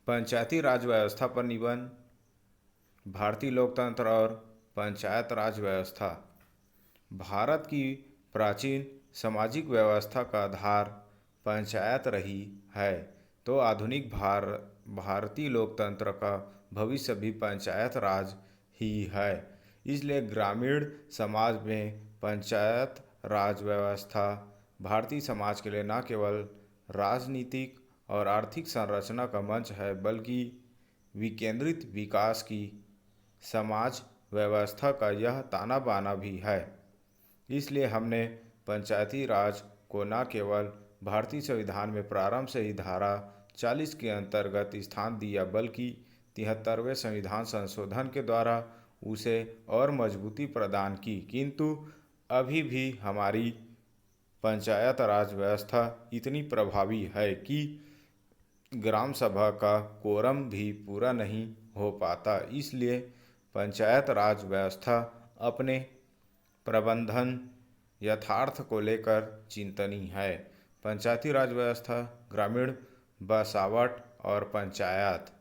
पंचायती राज व्यवस्था पर निबंध। भारतीय लोकतंत्र और पंचायत राज व्यवस्था। भारत की प्राचीन सामाजिक व्यवस्था का आधार पंचायत रही है, तो आधुनिक भारतीय लोकतंत्र का भविष्य भी पंचायत राज ही है। इसलिए ग्रामीण समाज में पंचायत राज व्यवस्था भारतीय समाज के लिए न केवल राजनीतिक और आर्थिक संरचना का मंच है, बल्कि विकेंद्रित विकास की समाज व्यवस्था का यह ताना बाना भी है। इसलिए हमने पंचायती राज को न केवल भारतीय संविधान में प्रारंभ से ही धारा 40 के अंतर्गत स्थान दिया, बल्कि 73वें संविधान संशोधन के द्वारा उसे और मजबूती प्रदान की। किंतु अभी भी हमारी पंचायत राज व्यवस्था इतनी प्रभावी है कि ग्राम सभा का कोरम भी पूरा नहीं हो पाता। इसलिए पंचायत राज व्यवस्था अपने प्रबंधन यथार्थ को लेकर चिंतनीय है। पंचायती राज व्यवस्था, ग्रामीण बसावट और पंचायत।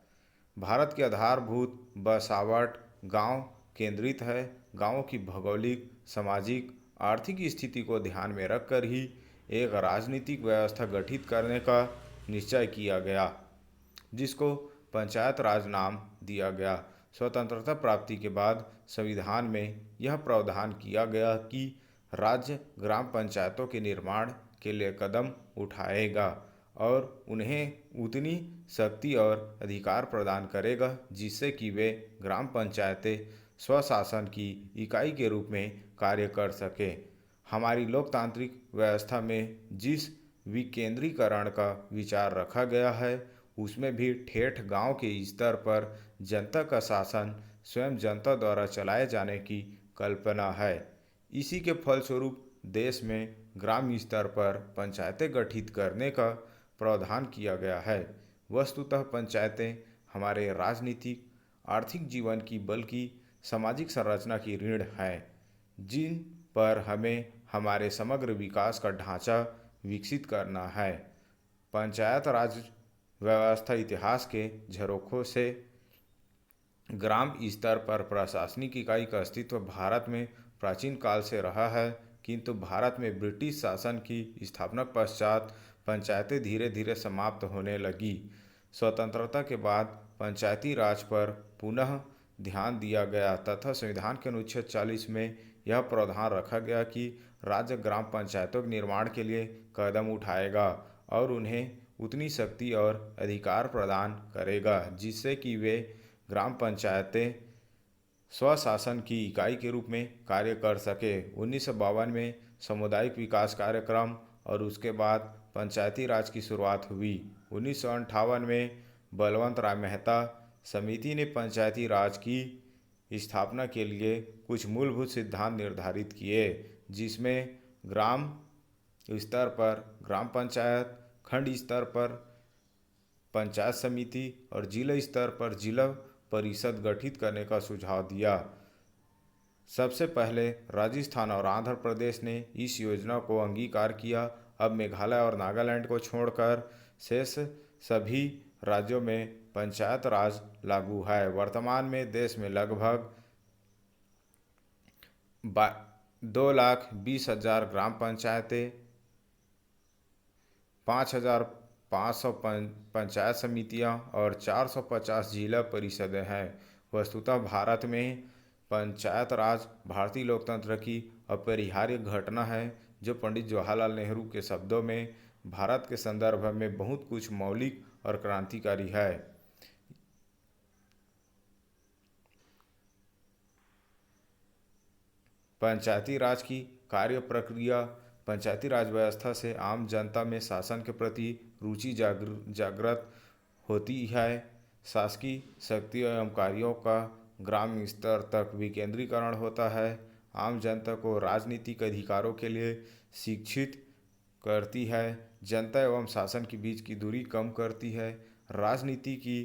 भारत की आधारभूत बसावट गांव केंद्रित है। गांवों की भौगोलिक, सामाजिक, आर्थिक स्थिति को ध्यान में रखकर ही एक राजनीतिक व्यवस्था गठित करने का निश्चय किया गया, जिसको पंचायत राज नाम दिया गया। स्वतंत्रता प्राप्ति के बाद संविधान में यह प्रावधान किया गया कि राज्य ग्राम पंचायतों के निर्माण के लिए कदम उठाएगा और उन्हें उतनी शक्ति और अधिकार प्रदान करेगा जिससे कि वे ग्राम पंचायतें स्वशासन की इकाई के रूप में कार्य कर सके। हमारी लोकतांत्रिक व्यवस्था में जिस विकेंद्रीकरण का विचार रखा गया है, उसमें भी ठेठ गांव के स्तर पर जनता का शासन स्वयं जनता द्वारा चलाए जाने की कल्पना है। इसी के फलस्वरूप देश में ग्राम स्तर पर पंचायतें गठित करने का प्रावधान किया गया है। वस्तुतः पंचायतें हमारे राजनीतिक आर्थिक जीवन की बल्कि सामाजिक संरचना की रीढ़ हैं, जिन पर हमें हमारे समग्र विकास का ढांचा विकसित करना है। पंचायत राज व्यवस्था इतिहास के झरोखों से ग्राम स्तर पर प्रशासनिक इकाई का अस्तित्व भारत में प्राचीन काल से रहा है, किंतु भारत में ब्रिटिश शासन की स्थापना पश्चात पंचायतें धीरे धीरे समाप्त होने लगी। स्वतंत्रता के बाद पंचायती राज पर पुनः ध्यान दिया गया तथा संविधान के अनुच्छेद 40 में यह प्रावधान रखा गया कि राज्य ग्राम पंचायतों के निर्माण के लिए कदम उठाएगा और उन्हें उतनी शक्ति और अधिकार प्रदान करेगा जिससे कि वे ग्राम पंचायतें स्वशासन की इकाई के रूप में कार्य कर सके। 1952 में सामुदायिक विकास कार्यक्रम और उसके बाद पंचायती राज की शुरुआत हुई। 1958 में बलवंत राय मेहता समिति ने पंचायती राज की स्थापना के लिए कुछ मूलभूत सिद्धांत निर्धारित किए, जिसमें ग्राम स्तर पर ग्राम पंचायत, खंड स्तर पर पंचायत समिति और जिला स्तर पर जिला परिषद गठित करने का सुझाव दिया। सबसे पहले राजस्थान और आंध्र प्रदेश ने इस योजना को अंगीकार किया। अब मेघालय और नागालैंड को छोड़कर शेष सभी राज्यों में पंचायत राज लागू है। वर्तमान में देश में लगभग 2,20,000 ग्राम पंचायतें, 5,500 पंचायत समितियां और 450 जिला परिषदें हैं। वस्तुतः भारत में पंचायत राज भारतीय लोकतंत्र की अपरिहार्य घटना है, जो पंडित जवाहरलाल नेहरू के शब्दों में भारत के संदर्भ में बहुत कुछ मौलिक और क्रांतिकारी है। पंचायती राज की कार्य प्रक्रिया। पंचायती राज व्यवस्था से आम जनता में शासन के प्रति रुचि जागृत होती है। शासकीय शक्ति एवं कार्यों का ग्राम स्तर तक विकेंद्रीकरण होता है। आम जनता को राजनीतिक अधिकारों के लिए शिक्षित करती है। जनता एवं शासन के बीच की दूरी कम करती है। राजनीति की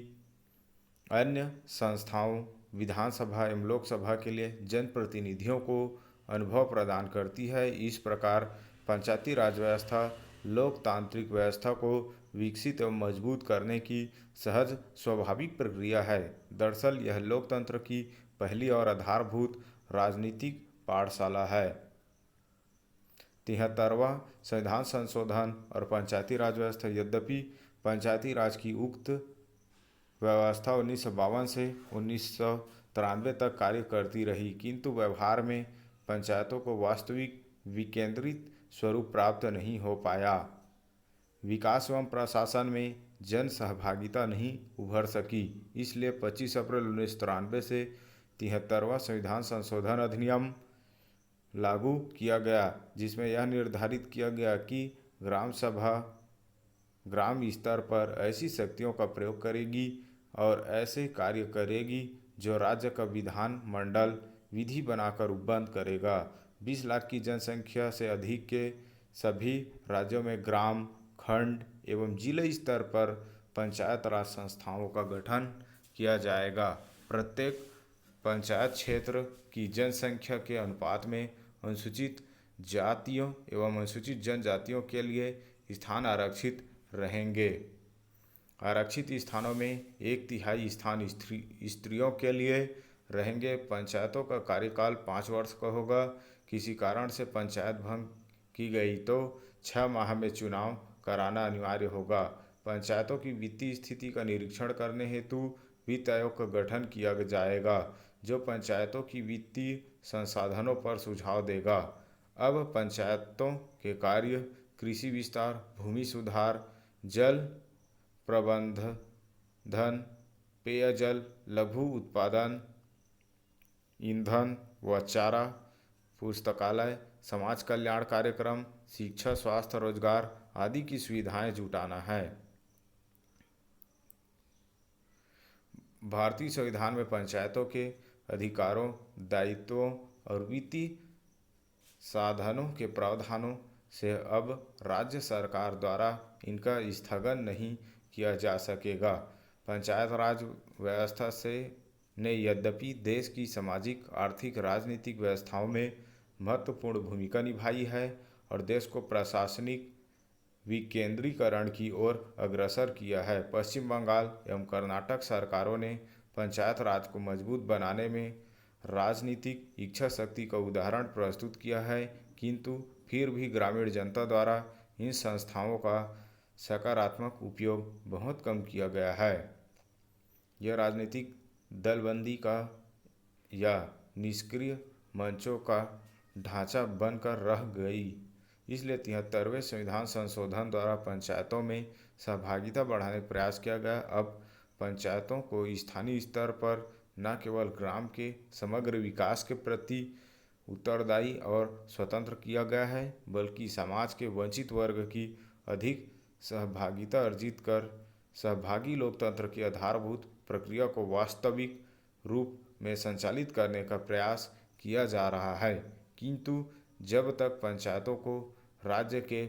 अन्य संस्थाओं, विधानसभा एवं लोकसभा के लिए जनप्रतिनिधियों को अनुभव प्रदान करती है। इस प्रकार पंचायती राज व्यवस्था लोकतांत्रिक व्यवस्था को विकसित एवं मजबूत करने की सहज स्वाभाविक प्रक्रिया है। दरअसल यह लोकतंत्र की पहली और आधारभूत राजनीतिक पाठशाला है। 73वां संविधान संशोधन और पंचायती राज व्यवस्था। यद्यपि पंचायती राज की उक्त व्यवस्था 1952 से 1993 तक कार्य करती रही, किंतु व्यवहार में पंचायतों को वास्तविक विकेंद्रित स्वरूप प्राप्त नहीं हो पाया। विकास एवं प्रशासन में जन सहभागिता नहीं उभर सकी। इसलिए 25 अप्रैल 1993 से 73वां संविधान संशोधन अधिनियम लागू किया गया, जिसमें यह निर्धारित किया गया कि ग्राम सभा ग्राम स्तर पर ऐसी शक्तियों का प्रयोग करेगी और ऐसे कार्य करेगी जो राज्य का विधान मंडल विधि बनाकर उपबंध करेगा। 20 लाख की जनसंख्या से अधिक के सभी राज्यों में ग्राम, खंड एवं जिले स्तर पर पंचायत राज संस्थाओं का गठन किया जाएगा। प्रत्येक पंचायत क्षेत्र की जनसंख्या के अनुपात में अनुसूचित जातियों एवं अनुसूचित जनजातियों के लिए स्थान आरक्षित रहेंगे। आरक्षित स्थानों में 1/3 स्थान स्त्रियों के लिए रहेंगे। पंचायतों का कार्यकाल 5 वर्ष का होगा। किसी कारण से पंचायत भंग की गई तो 6 माह में चुनाव कराना अनिवार्य होगा। पंचायतों की वित्तीय स्थिति का निरीक्षण करने हेतु वित्त आयोग का गठन किया जाएगा, जो पंचायतों की वित्तीय संसाधनों पर सुझाव देगा। अब पंचायतों के कार्य कृषि विस्तार, भूमि सुधार, जल प्रबंधन, पेयजल, लघु उत्पादन, ईंधन व चारा, पुस्तकालय, समाज कल्याण कार्यक्रम, शिक्षा, स्वास्थ्य, रोजगार आदि की सुविधाएं जुटाना है। भारतीय संविधान में पंचायतों के अधिकारों, दायित्वों और वित्तीय साधनों के प्रावधानों से अब राज्य सरकार द्वारा इनका स्थगन नहीं किया जा सकेगा। पंचायत राज व्यवस्था से ने यद्यपि देश की सामाजिक, आर्थिक, राजनीतिक व्यवस्थाओं में महत्वपूर्ण भूमिका निभाई है और देश को प्रशासनिक विकेंद्रीकरण की ओर अग्रसर किया है। पश्चिम बंगाल एवं कर्नाटक सरकारों ने पंचायत राज को मजबूत बनाने में राजनीतिक इच्छा शक्ति का उदाहरण प्रस्तुत किया है, किंतु फिर भी ग्रामीण जनता द्वारा इन संस्थाओं का सकारात्मक उपयोग बहुत कम किया गया है। यह राजनीतिक दलबंदी का या निष्क्रिय मंचों का ढांचा बनकर रह गई। इसलिए 73वें संविधान संशोधन द्वारा पंचायतों में सहभागिता बढ़ाने का प्रयास किया गया। अब पंचायतों को स्थानीय स्तर पर न केवल ग्राम के समग्र विकास के प्रति उत्तरदायी और स्वतंत्र किया गया है, बल्कि समाज के वंचित वर्ग की अधिक सहभागिता अर्जित कर सहभागी लोकतंत्र की आधारभूत प्रक्रिया को वास्तविक रूप में संचालित करने का प्रयास किया जा रहा है। किंतु जब तक पंचायतों को राज्य के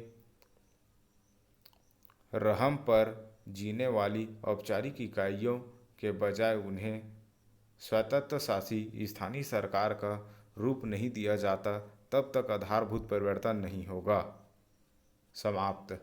रहम पर जीने वाली औपचारिक इकाइयों के बजाय उन्हें स्वतंत्रशासी स्थानीय सरकार का रूप नहीं दिया जाता, तब तक आधारभूत परिवर्तन नहीं होगा। समाप्त।